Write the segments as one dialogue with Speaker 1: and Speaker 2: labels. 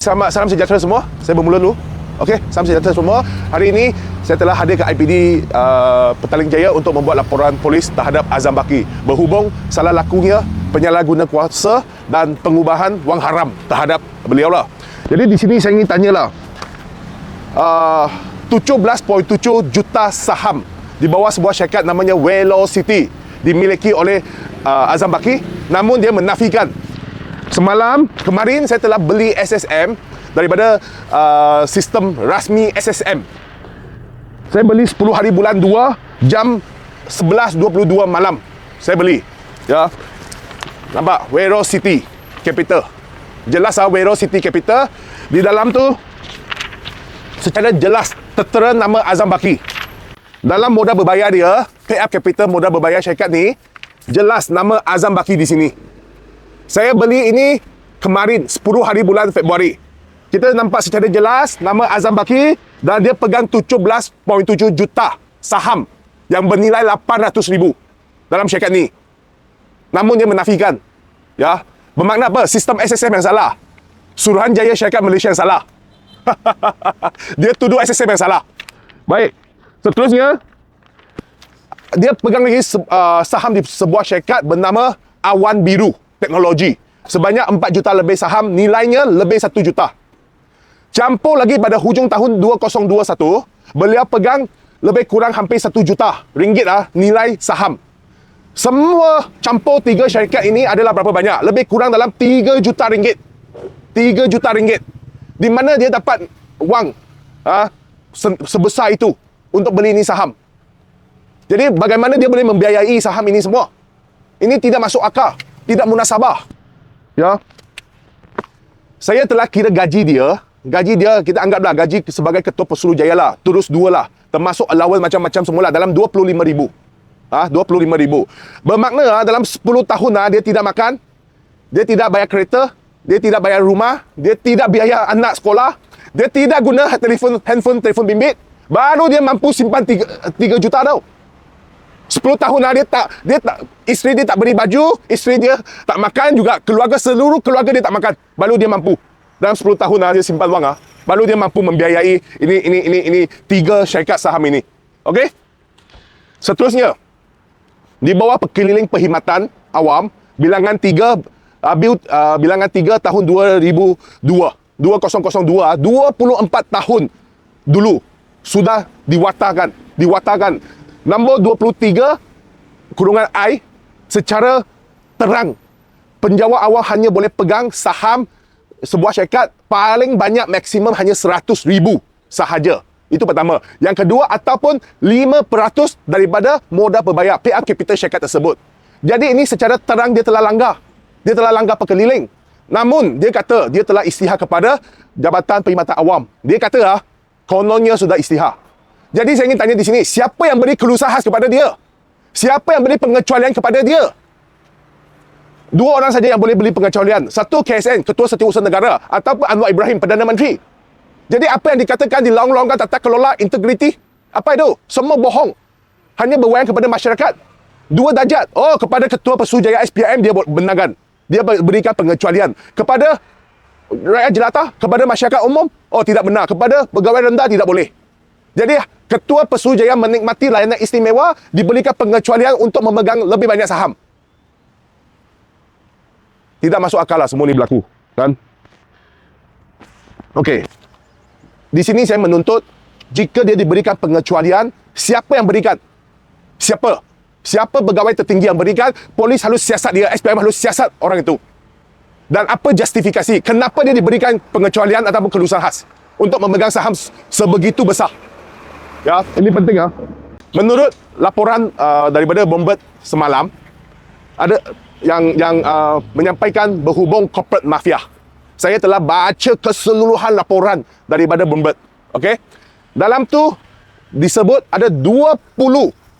Speaker 1: Salam sejahtera semua. Saya bermula dulu. Okey, salam sejahtera semua. Hari ini saya telah hadir ke IPD Petaling Jaya untuk membuat laporan polis terhadap Azam Baki berhubung salah lakunya penyalahguna kuasa dan pengubahan wang haram terhadap beliau lah. Jadi di sini saya ingin tanyalah, 17.7 juta saham di bawah sebuah syarikat namanya Velocity dimiliki oleh Azam Baki, namun dia menafikan. Kemarin saya telah beli SSM daripada sistem rasmi SSM. Saya beli 10 hari bulan 2 jam 11.22 malam. Saya beli. Ya. Nampak? Velocity Capital. Jelas Velocity Capital. Di dalam tu secara jelas tertera nama Azam Baki. Dalam modal berbayar dia, Pay-Up Capital modal berbayar syarikat ni, jelas nama Azam Baki di sini. Saya beli ini kemarin 10 hari bulan Februari. Kita nampak secara jelas nama Azam Baki dan dia pegang 17.7 juta saham yang bernilai 800,000 dalam syarikat ni. Namun dia menafikan. Ya, bermakna apa? Sistem SSM yang salah. Suruhanjaya Syarikat Malaysia yang salah. Dia tuduh SSM yang salah. Baik. Seterusnya, dia pegang lagi saham di sebuah syarikat bernama Awan Biru Teknologi. Sebanyak 4 juta lebih saham, nilainya lebih 1 juta. Campur lagi pada hujung tahun 2021, beliau pegang lebih kurang hampir 1 juta ringgit nilai saham. Semua campur 3 syarikat ini adalah berapa banyak? Lebih kurang dalam 3 juta ringgit. 3 juta ringgit. Di mana dia dapat wang sebesar itu untuk beli ini saham? Jadi bagaimana dia boleh membiayai saham ini semua? Ini tidak masuk akal. Tidak munasabah. Ya. Saya telah kira gaji dia. Gaji dia kita anggaplah gaji sebagai ketua Pesuruhjaya lah. Terus 2 lah. Termasuk allowance macam-macam semula dalam 25,000. 25,000. Bermakna dalam 10 tahun dia tidak makan. Dia tidak bayar kereta. Dia tidak bayar rumah. Dia tidak biaya anak sekolah. Dia tidak guna handphone bimbit. Baru dia mampu simpan 3 juta tau. 10 tahun dia tak, isteri dia tak beri baju, isteri dia tak makan juga, seluruh keluarga dia tak makan. Baru dia mampu. Dalam 10 tahun dia simpan wang baru dia mampu membiayai ini 3 syarikat saham ini. Okey? Seterusnya, di bawah Pekeliling Perkhidmatan Awam, bilangan 3 tahun 2002, 24 tahun dulu sudah diwatakan nombor 23 kurungan I secara terang. Penjawat awal hanya boleh pegang saham sebuah syarikat paling banyak maksimum hanya 100,000 sahaja. Itu pertama. Yang kedua, ataupun 5% daripada modal berbayar Pay-Up Capital syarikat tersebut. Jadi ini secara terang dia telah langgar. Dia telah langgar Pekeliling. Namun dia kata dia telah istihar kepada Jabatan Perkhidmatan Awam. Dia kata kononnya sudah istihar. Jadi saya ingin tanya di sini, siapa yang beri keluasan khas kepada dia? Siapa yang beri pengecualian kepada dia? 2 orang saja yang boleh beli pengecualian. Satu KSN, Ketua Setiausaha Negara, ataupun Anwar Ibrahim, Perdana Menteri. Jadi apa yang dikatakan dilaung-laungkan tata kelola integriti? Apa itu? Semua bohong. Hanya berwayang kepada masyarakat. 2 darjat. Kepada Ketua Pesuruhjaya SPM dia benarkan. Dia berikan pengecualian. Kepada rakyat jelata, kepada masyarakat umum, tidak benar. Kepada pegawai rendah tidak boleh. Jadi Ketua Pesuruhjaya menikmati layanan istimewa, diberikan pengecualian untuk memegang lebih banyak saham. Tidak masuk akal lah semua ni berlaku, kan? Okey. Di sini saya menuntut, jika dia diberikan pengecualian, siapa yang berikan? Siapa? Siapa pegawai tertinggi yang berikan? Polis harus siasat dia, SPM harus siasat orang itu. Dan apa justifikasi? Kenapa dia diberikan pengecualian ataupun kelulusan khas untuk memegang saham sebegitu besar? Ya, ini penting Menurut laporan daripada Bloomberg semalam, ada yang menyampaikan berhubung corporate mafia. Saya telah baca keseluruhan laporan daripada Bloomberg. Okey? Dalam tu disebut ada 20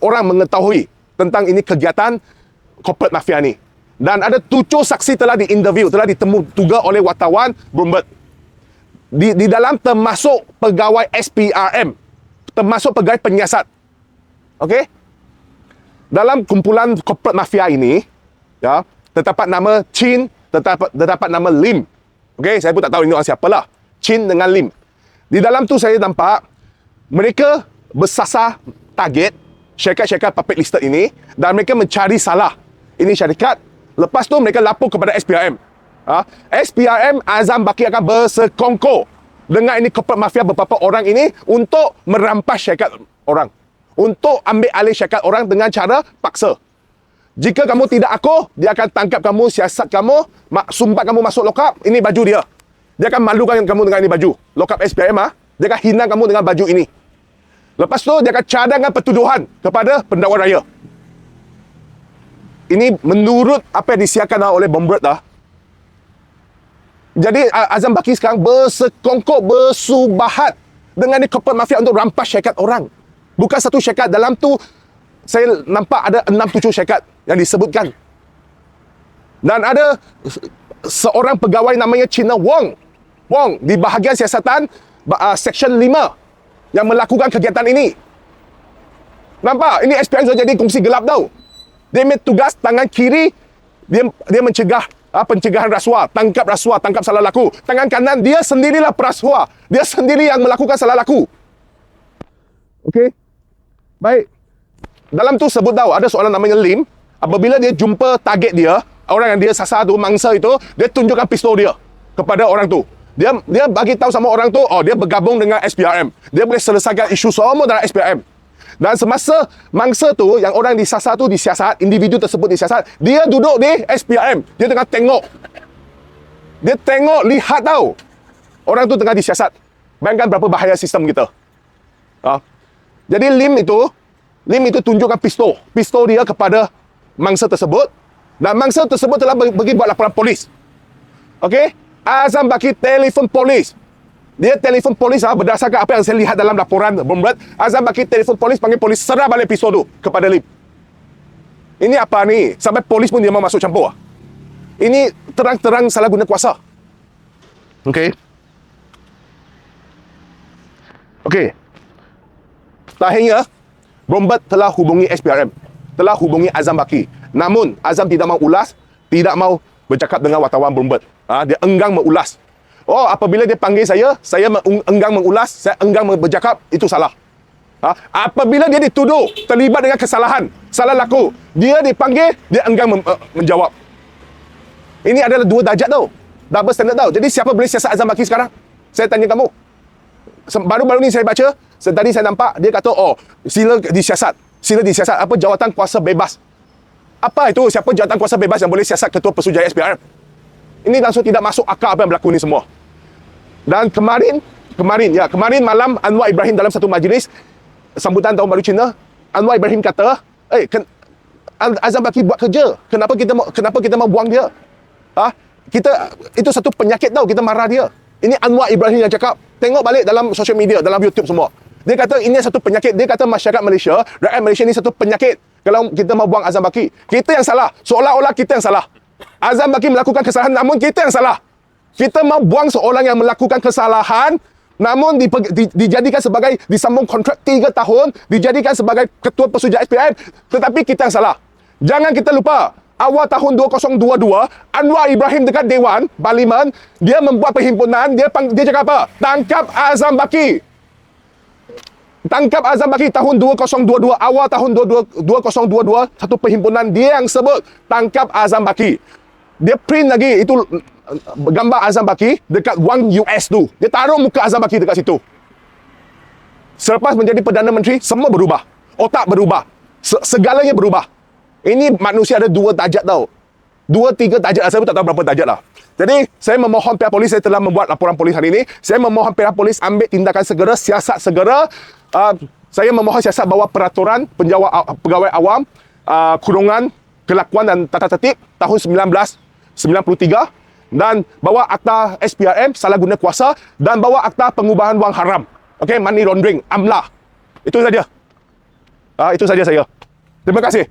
Speaker 1: orang mengetahui tentang ini kegiatan corporate mafia ni. Dan ada 7 saksi telah diinterview, telah ditemu juga oleh wartawan Bloomberg. Di dalam termasuk pegawai SPRM, termasuk pegawai penyiasat. Okey? Dalam kumpulan corporate mafia ini, ya, terdapat nama Chin, terdapat nama Lim. Okey, saya pun tak tahu ini orang siapalah. Chin dengan Lim. Di dalam tu saya nampak mereka bersasar target syarikat-syarikat public listed ini dan mereka mencari salah ini syarikat. Lepas tu mereka lapor kepada SPRM. SPRM Azam Baki akan bersekongkol dengan ini corporate mafia beberapa orang ini untuk merampas syarikat orang. Untuk ambil alih syarikat orang dengan cara paksa. Jika kamu tidak akuh, dia akan tangkap kamu, siasat kamu, sumbat kamu masuk lock up. Ini baju dia. Dia akan malukan kamu dengan ini baju. Lock up SPRM, dia akan hina kamu dengan baju ini. Lepas tu, dia akan cadangkan pertuduhan kepada pendakwa raya. Ini menurut apa yang disiarkan oleh Bombret dah. Jadi, Azam Baki sekarang bersekongkol, bersubahat dengan ini corporate mafia untuk rampas syarikat orang. Bukan satu syarikat. Dalam tu, saya nampak ada 6-7 syarikat yang disebutkan. Dan ada seorang pegawai namanya Cina Wong di bahagian siasatan Section 5 yang melakukan kegiatan ini. Nampak? Ini SPRM sudah jadi kongsi gelap tau. Dia ambil tugas tangan kiri, dia mencegah pencegahan rasuah, tangkap salah laku. Tangan kanan, dia sendirilah perasuah. Dia sendiri yang melakukan salah laku. Okey? Baik. Dalam tu sebut tahu ada seorang namanya Lim. Apabila dia jumpa target dia, orang yang dia sasar tu, mangsa itu, dia tunjukkan pistol dia kepada orang tu. Dia bagi tahu sama orang tu, dia bergabung dengan SPRM. Dia boleh selesaikan isu semua dalam SPRM. Dan semasa mangsa tu, yang orang disasar tu disiasat, individu tersebut disiasat, dia duduk di SPRM. Dia tengah tengok. Dia tengok, lihat tahu. Orang tu tengah disiasat. Bayangkan berapa bahaya sistem kita. Jadi Lim itu tunjukkan pistol dia kepada mangsa tersebut dan mangsa tersebut telah pergi buat laporan polis. Okey? Azam Baki telefon polis. Dia telefon polis berdasarkan apa yang saya lihat dalam laporan Bombret. Azam Baki telefon polis, panggil polis, serah balik pistol tu kepada Lim. Ini apa ni? Sampai polis pun dia mau masuk campur. Ini terang-terang salah guna kuasa. Okey. Okey. Akhirnya Bombret telah hubungi SPRM, telah hubungi Azam Baki. Namun Azam tidak mau ulas, tidak mau bercakap dengan wartawan Bombret. Dia enggan mengulas. Apabila dia panggil saya enggan mengulas, saya enggan bercakap, itu salah. Apabila dia dituduh terlibat dengan kesalahan, salah laku, dia dipanggil, dia enggan menjawab. Ini adalah dua darjat tau. Double standard tau. Jadi siapa boleh siasat Azam Baki sekarang? Saya tanya kamu. Baru-baru ni saya baca, tadi saya nampak dia kata, sila disiasat. Apa jawatan kuasa bebas. Apa itu? Siapa jawatan kuasa bebas yang boleh siasat ketua Pesujaya SPRM? Ini langsung tidak masuk akal apa yang berlaku ni semua. Dan kemarin malam Anwar Ibrahim dalam satu majlis sambutan Tahun Baru Cina, Anwar Ibrahim kata, Azam Baki buat kerja. Kenapa kita mau buang dia? Kita itu satu penyakit tau, kita marah dia. Ini Anwar Ibrahim yang cakap. Tengok balik dalam social media, dalam YouTube semua. Dia kata ini satu penyakit. Dia kata masyarakat Malaysia, rakyat Malaysia ni satu penyakit. Kalau kita mau buang Azam Baki, kita yang salah. Seolah-olah kita yang salah. Azam Baki melakukan kesalahan, namun kita yang salah. Kita mau buang seorang yang melakukan kesalahan, namun dijadikan sebagai, disambung kontrak 3 tahun, dijadikan sebagai ketua Pesujaya SPRM, tetapi kita yang salah. Jangan kita lupa, awal tahun 2022, Anwar Ibrahim dekat Dewan Parlimen, dia membuat perhimpunan, dia cakap apa? Tangkap Azam Baki. Tangkap Azam Baki tahun 2022, awal tahun 2022, satu perhimpunan dia yang sebut tangkap Azam Baki. Dia print lagi itu gambar Azam Baki dekat wang US tu. Dia taruh muka Azam Baki dekat situ. Selepas menjadi Perdana Menteri, semua berubah. Otak berubah. Segalanya berubah. Ini manusia ada 2 darjat tau. 2-3 darjat. Saya pun tak tahu berapa darjat lah. Jadi, saya memohon pihak polis, saya telah membuat laporan polis hari ini. Saya memohon pihak polis ambil tindakan segera, siasat segera. Saya memohon siasat bawah peraturan pegawai awam, kurungan, kelakuan dan tata tertib tahun 1993 dan bawa akta SPRM, salah guna kuasa, dan bawa akta pengubahan wang haram. Money laundering, AMLA. Itu saja. Itu saja saya. Terima kasih.